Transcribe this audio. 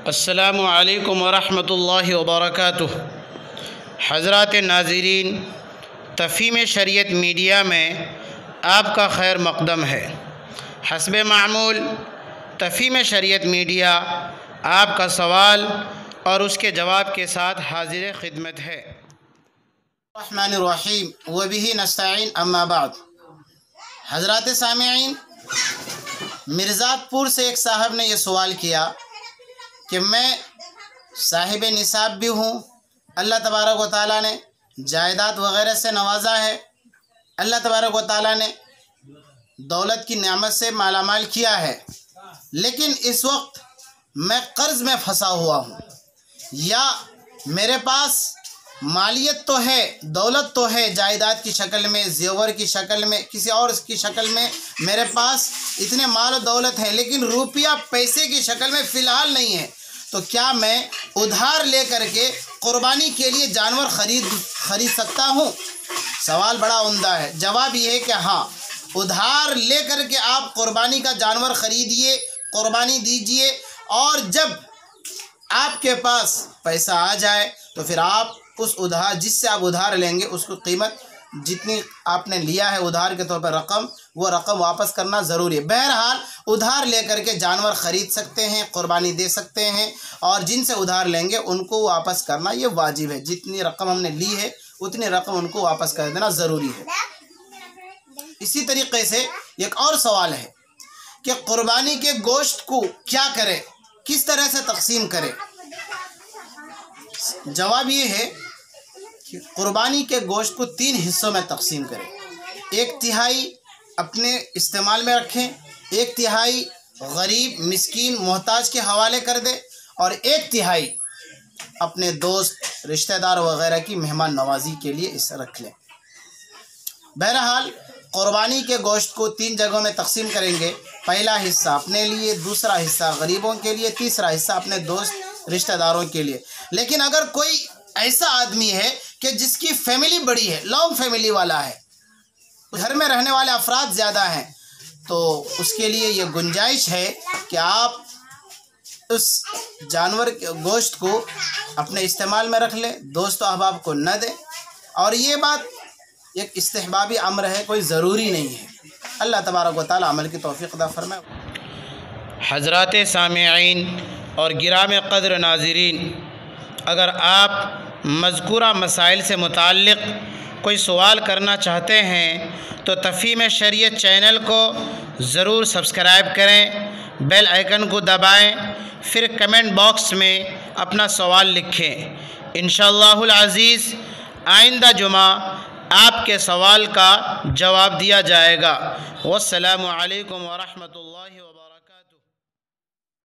अस्सलामु अलैकुम वरहमतुल्लाहि वबरकातुह। हज़रात नाज़रीन, तफ़हीम शरीयत मीडिया में आपका खैर मक़दम है। हस्बे मामूल तफ़हीम शरीयत मीडिया आपका सवाल और उसके जवाब के साथ हाज़िर खिदमत है। रहमानिर्रहीम व बिही नस्तईन, अम्मा बाद। हज़रात सामिईन, मिर्ज़ापुर से एक साहब ने यह सवाल किया कि मैं साहिब निसाब भी हूँ, अल्लाह तबारक व तआला ने जायदाद वग़ैरह से नवाजा है, अल्लाह तबारक व तआला ने दौलत की नेमत से मालामाल किया है, लेकिन इस वक्त मैं कर्ज़ में फंसा हुआ हूँ, या मेरे पास मालियत तो है, दौलत तो है, जायदाद की शक्ल में, जेवर की शक्ल में, किसी और की शक्ल में मेरे पास इतने माल और दौलत है, लेकिन रुपया पैसे की शक्ल में फ़िलहाल नहीं है। तो क्या मैं उधार ले करके क़ुरबानी के लिए जानवर ख़रीद सकता हूँ? सवाल बड़ा उम्दा है। जवाब ये है कि हाँ, उधार ले करके आप क़ुरबानी का जानवर ख़रीदिए, क़ुरबानी दीजिए, और जब आपके पास पैसा आ जाए तो फिर आप उस उधार, जिससे आप उधार लेंगे, उसको कीमत जितनी आपने लिया है उधार के तौर पर रकम, वो रकम वापस करना ज़रूरी है। बहरहाल उधार लेकर के जानवर ख़रीद सकते हैं, क़ुरबानी दे सकते हैं, और जिनसे उधार लेंगे उनको वापस करना ये वाजिब है। जितनी रकम हमने ली है उतनी रकम उनको वापस कर देना ज़रूरी है। इसी तरीके से एक और सवाल है कि क़ुरबानी के गोश्त को क्या करें, किस तरह से तकसीम करें? जवाब ये है कि क़ुरबानी के गोश्त को 3 हिस्सों में तकसीम करें। 1/3 अपने इस्तेमाल में रखें, 1/3 गरीब, मिस्कीन, मोहताज के हवाले कर दे, और 1/3 अपने दोस्त, रिश्तेदार वगैरह की मेहमान नवाजी के लिए इसे रख लें। बहरहाल क़ुरबानी के गोश्त को 3 जगहों में तकसीम करेंगे। पहला हिस्सा अपने लिए, दूसरा हिस्सा गरीबों के लिए, तीसरा हिस्सा अपने दोस्त रिश्तेदारों के लिए। लेकिन अगर कोई ऐसा आदमी है कि जिसकी फैमिली बड़ी है, लॉन्ग फैमिली वाला है, घर में रहने वाले अफराद ज़्यादा हैं, तो उसके लिए ये गुंजाइश है कि आप उस जानवर के गोश्त को अपने इस्तेमाल में रख लें, दोस्त अहबाब को न दें। और ये बात एक इस्तिहबाबी अम्र है, कोई ज़रूरी नहीं है। अल्लाह तबारक व तआला अमल की तौफ़ीक़ अता फ़रमाए। हज़रात सामिईन और गिराम क़द्र नाज़रीन, अगर आप मज़कूरा मसाइल से मुताल्लिक़ कोई सवाल करना चाहते हैं तो तफ़हीम शरीयत चैनल को ज़रूर सब्सक्राइब करें, बेल आइकन को दबाएं, फिर कमेंट बॉक्स में अपना सवाल लिखें। इंशाअल्लाहुल अज़ीज़ आइंदा जुमा आपके सवाल का जवाब दिया जाएगा। वस्सलामु अलैकुम वरहमतुल्लाहि व बरकातुहू।